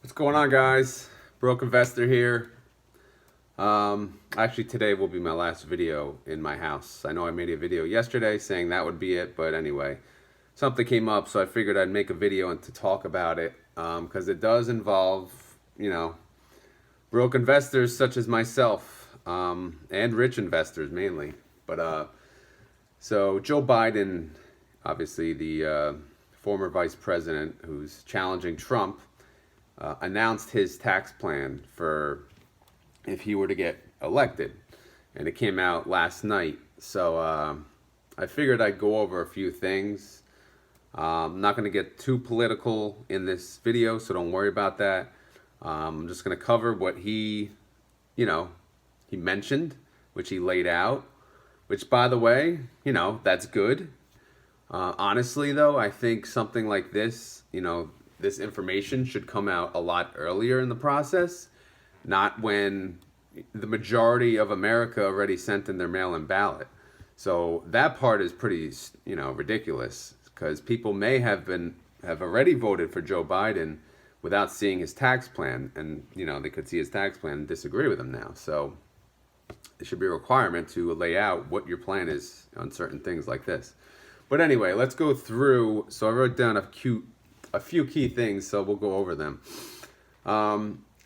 What's going on, guys? Broke Investor here. Actually, today will be my last video in my house. I know I made a video yesterday saying that would be it, but anyway, something came up, so I figured I'd make a video and to talk about it because it does involve, broke investors such as myself and rich investors mainly. So Joe Biden, obviously the former vice president who's challenging Trump, announced his tax plan for if he were to get elected, and it came out last night. So I figured I'd go over a few things. I'm not going to get too political in this video, so don't worry about that. I'm just going to cover what he mentioned, which he laid out, which, by the way, that's good. Honestly, though, I think something like this, this information should come out a lot earlier in the process, not when the majority of America already sent in their mail-in ballot. So that part is pretty, ridiculous, because people may have already voted for Joe Biden without seeing his tax plan, and they could see his tax plan and disagree with him now. So it should be a requirement to lay out what your plan is on certain things like this. But anyway, let's go through. So I wrote down a few key things, so we'll go over them.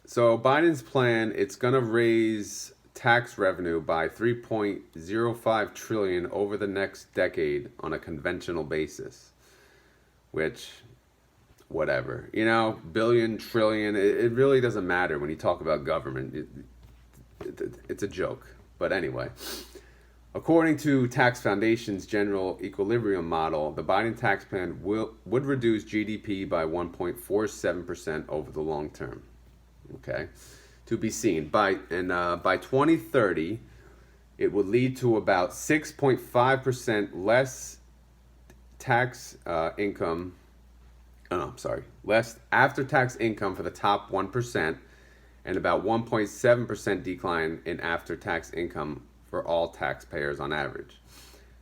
So Biden's plan, it's going to raise tax revenue by 3.05 trillion over the next decade on a conventional basis, which, whatever, billion, trillion, it really doesn't matter when you talk about government. It's a joke. But anyway, according to Tax Foundation's General Equilibrium Model, the Biden tax plan would reduce GDP by 1.47% over the long term. Okay, to be seen. By 2030, it would lead to about 6.5% less tax income. Oh, no, I'm sorry, less after-tax income for the top 1%, and about 1.7% decline in after-tax income for all taxpayers on average.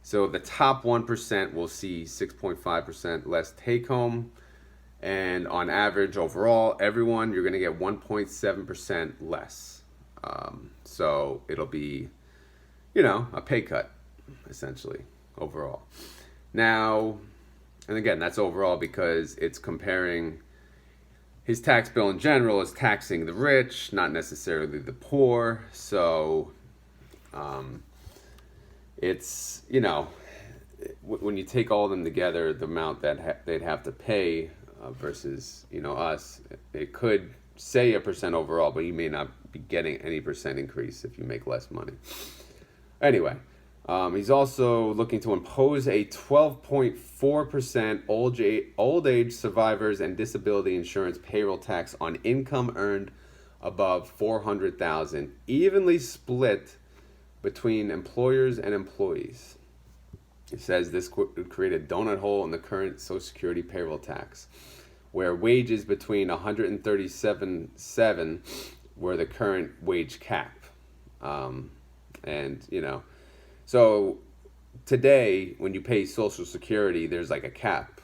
So the top 1% will see 6.5% less take home, and on average overall, everyone, you're going to get 1.7% less. So it'll be, a pay cut, essentially, overall. Now, and again, that's overall because it's comparing his tax bill in general is taxing the rich, not necessarily the poor. So it's, when you take all of them together, the amount that they'd have to pay versus, us, it could say 1% overall, but you may not be getting any percent increase if you make less money. Anyway, he's also looking to impose a 12.4% old age survivors and disability insurance payroll tax on income earned above $400,000, evenly split between employers and employees. It says this would create a donut hole in the current Social Security payroll tax, where wages between $137,700 were the current wage cap. So today, when you pay Social Security, there's like a cap.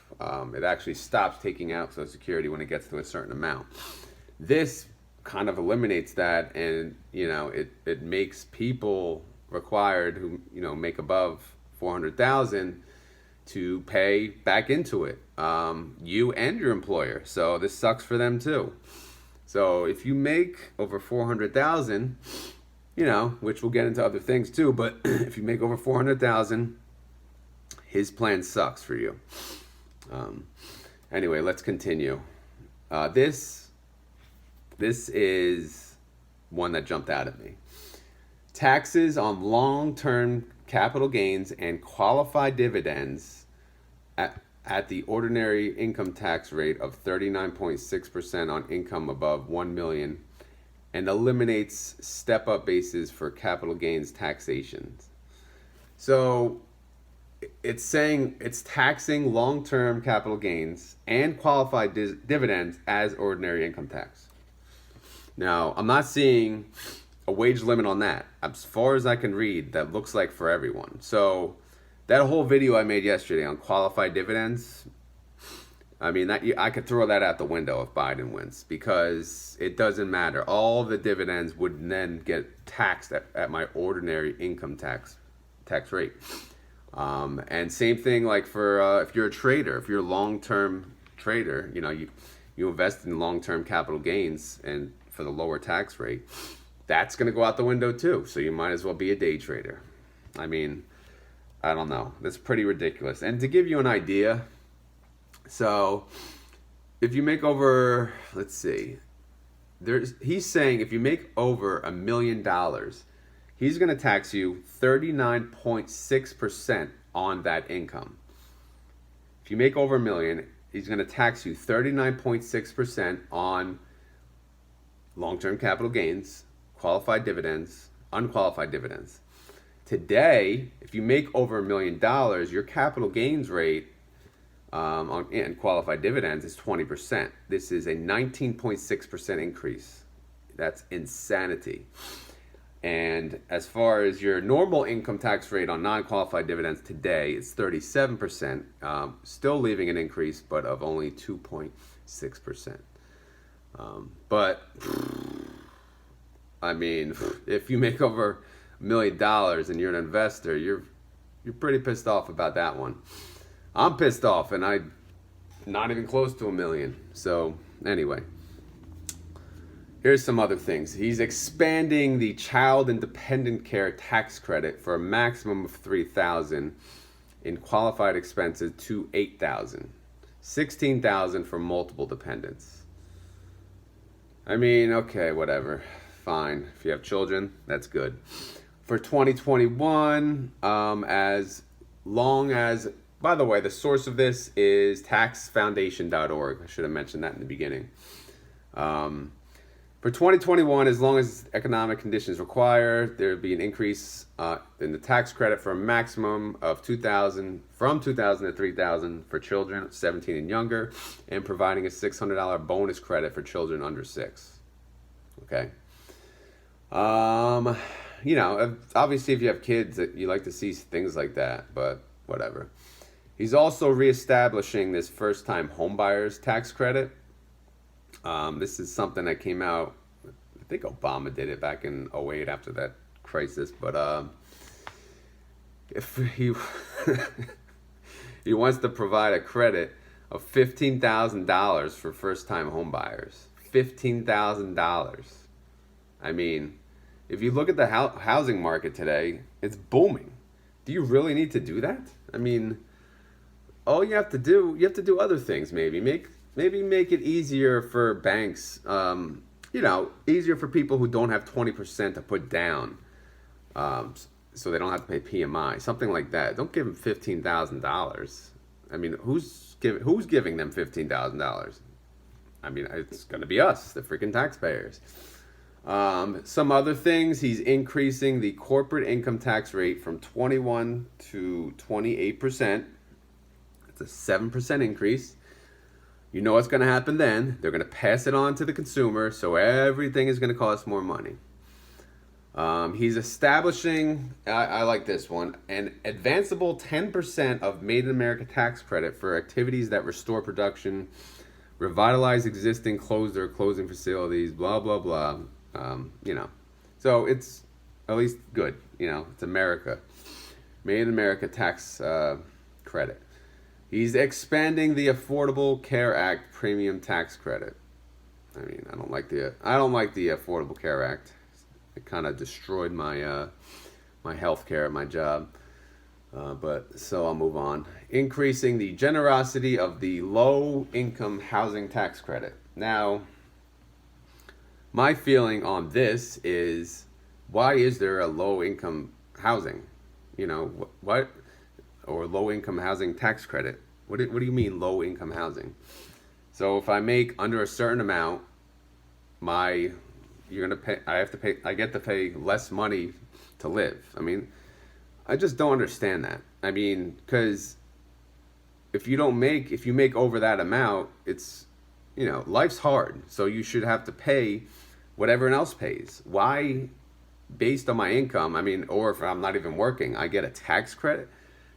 It actually stops taking out Social Security when it gets to a certain amount. This kind of eliminates that, and it makes people required who make above 400,000 to pay back into it, you and your employer. So this sucks for them too. So if you make over 400,000, which we'll get into other things too, but if you make over 400,000, his plan sucks for you. Anyway, let's continue. This is one that jumped out at me. Taxes on long-term capital gains and qualified dividends at the ordinary income tax rate of 39.6% on income above 1 million, and eliminates step-up bases for capital gains taxation. So it's saying it's taxing long-term capital gains and qualified dividends as ordinary income tax. Now, I'm not seeing a wage limit on that. As far as I can read, that looks like for everyone. So that whole video I made yesterday on qualified dividends, I mean, I could throw that out the window if Biden wins because it doesn't matter. All the dividends would then get taxed at my ordinary income tax rate. And same thing like for if you're a trader, if you're a long-term trader, you invest in long-term capital gains and for the lower tax rate, that's going to go out the window too. So you might as well be a day trader. I mean, I don't know. That's pretty ridiculous. And to give you an idea, so if you make over, let's see, he's saying if you make over $1 million, he's going to tax you 39.6% on that income. If you make over $1 million, he's going to tax you 39.6% on long-term capital gains, qualified dividends, unqualified dividends. Today, if you make over $1 million, your capital gains rate and qualified dividends is 20%. This is a 19.6% increase. That's insanity. And as far as your normal income tax rate on non-qualified dividends today, it's 37%, still leaving an increase, but of only 2.6%. But I mean, if you make over $1 million and you're an investor, you're pretty pissed off about that one. I'm pissed off, and I'm not even close to $1 million. So anyway, here's some other things. He's expanding the child and dependent care tax credit for a maximum of $3,000 in qualified expenses to $8,000, $16,000 for multiple dependents. I mean, okay, whatever, fine. If you have children, that's good. For 2021, as long as, by the way, the source of this is taxfoundation.org. I should have mentioned that in the beginning. For 2021, as long as economic conditions require, there would be an increase in the tax credit for a maximum of $2,000 from $2,000 to $3,000 for children 17 and younger, and providing a $600 bonus credit for children under 6. Okay. Obviously, if you have kids, you like to see things like that, but whatever. He's also reestablishing this first-time homebuyers tax credit. This is something that came out, I think Obama did it back in 2008 after that crisis, but if he he wants to provide a credit of $15,000 for first-time homebuyers. $15,000. I mean, if you look at the housing market today, it's booming. Do you really need to do that? I mean, all you have to do other things. Maybe make it easier for banks. Easier for people who don't have 20% to put down, so they don't have to pay PMI. Something like that. Don't give them $15,000. I mean, who's giving them $15,000? I mean, it's gonna be us, the freaking taxpayers. Some other things, he's increasing the corporate income tax rate from 21 to 28%. It's a 7% increase. You know what's going to happen then. They're going to pass it on to the consumer, so everything is going to cost more money. He's establishing, I like this one, an advanceable 10% of Made in America tax credit for activities that restore production, revitalize existing closed or closing facilities, blah, blah, blah. So it's at least good. It's America. Made in America tax credit. He's expanding the Affordable Care Act premium tax credit. I mean, I don't like the Affordable Care Act. It kind of destroyed my my health care at my job. But so I'll move on. Increasing the generosity of the low income housing tax credit. Now, my feeling on this is, why is there a low income housing? What? Or low income housing tax credit. What do you mean low income housing? So if I make under a certain amount, I get to pay less money to live. I mean, I just don't understand that. I mean, because if you make over that amount, it's, life's hard. So you should have to pay what everyone else pays. Why, based on my income, or if I'm not even working, I get a tax credit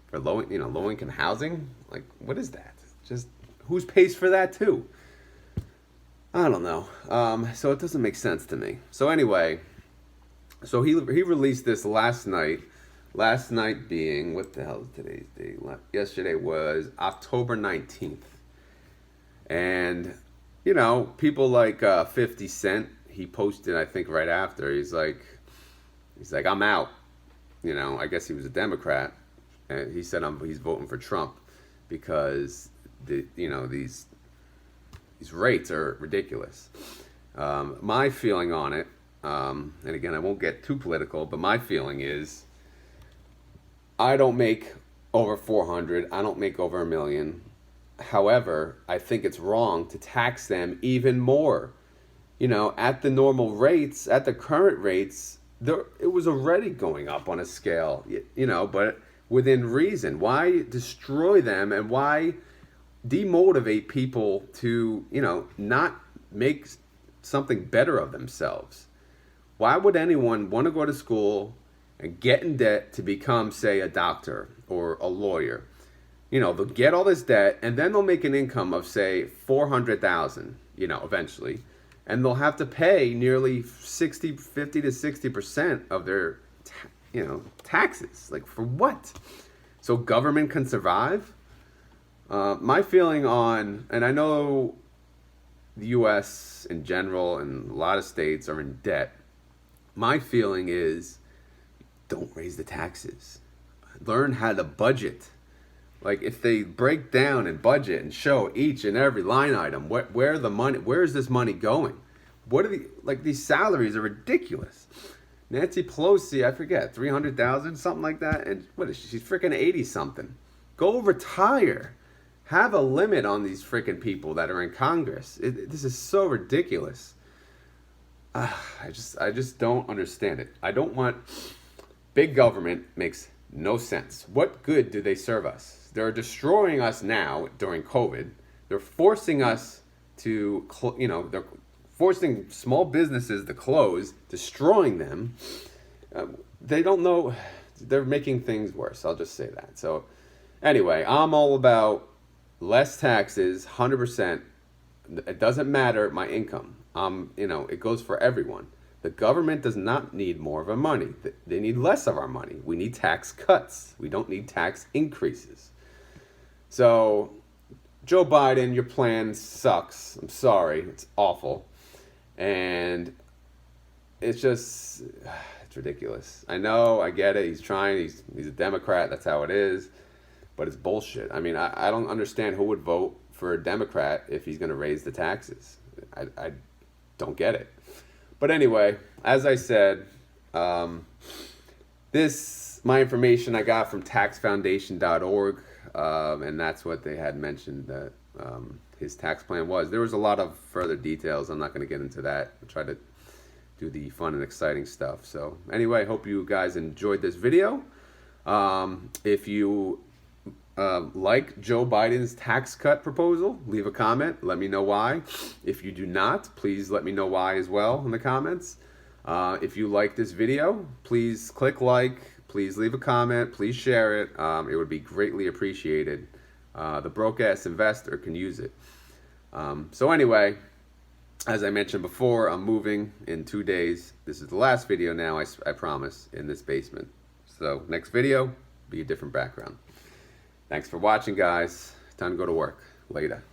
for low income housing? Like, what is that? Just, who's pays for that too? I don't know. So it doesn't make sense to me. So anyway, so he released this last night. Last night being, what the hell is today's date? Yesterday was October 19th. And, you know, people like 50 Cent, he posted, I think, right after. He's like, I'm out. You know, I guess he was a Democrat. And he said he's voting for Trump because, these rates are ridiculous. My feeling on it, and again, I won't get too political, but my feeling is I don't make over 400. I don't make over $1 million. However, I think it's wrong to tax them even more. You know, at the normal rates, at the current rates, it was already going up on a scale, but within reason. Why destroy them, and why demotivate people to, not make something better of themselves? Why would anyone want to go to school and get in debt to become, say, a doctor or a lawyer? They'll get all this debt, and then they'll make an income of, say, $400,000, eventually. And they'll have to pay nearly 50 to 60% of their, taxes. Like, for what? So government can survive? My feeling on, and I know the U.S. in general and a lot of states are in debt. My feeling is, don't raise the taxes. Learn how to budget. Like, if they break down and budget and show each and every line item, where is this money going? What are these salaries are ridiculous. Nancy Pelosi, I forget, 300,000, something like that. And what is she? She's freaking 80 something. Go retire. Have a limit on these freaking people that are in Congress. This is so ridiculous. I just don't understand it. I don't want big government. Makes no sense. What good do they serve us? They're destroying us now during COVID. They're forcing us to, they're forcing small businesses to close, destroying them. They don't know. They're making things worse. I'll just say that. So anyway, I'm all about less taxes, 100%. It doesn't matter my income. It goes for everyone. The government does not need more of our money. They need less of our money. We need tax cuts. We don't need tax increases. So, Joe Biden, your plan sucks. I'm sorry. It's awful. And it's ridiculous. I know, I get it. He's trying. He's a Democrat. That's how it is. But it's bullshit. I mean, I don't understand who would vote for a Democrat if he's going to raise the taxes. I don't get it. But anyway, as I said, my information I got from taxfoundation.org, and that's what they had mentioned that his tax plan was. There was a lot of further details. I'm not going to get into that. I'll try to do the fun and exciting stuff. So anyway, I hope you guys enjoyed this video. If you like Joe Biden's tax cut proposal, leave a comment. Let me know why. If you do not, please let me know why as well in the comments. If you like this video, please click like. Please leave a comment. Please share it. It would be greatly appreciated. The broke-ass investor can use it. So anyway, as I mentioned before, I'm moving in 2 days. This is the last video now, I promise, in this basement. So next video, be a different background. Thanks for watching, guys. Time to go to work. Later.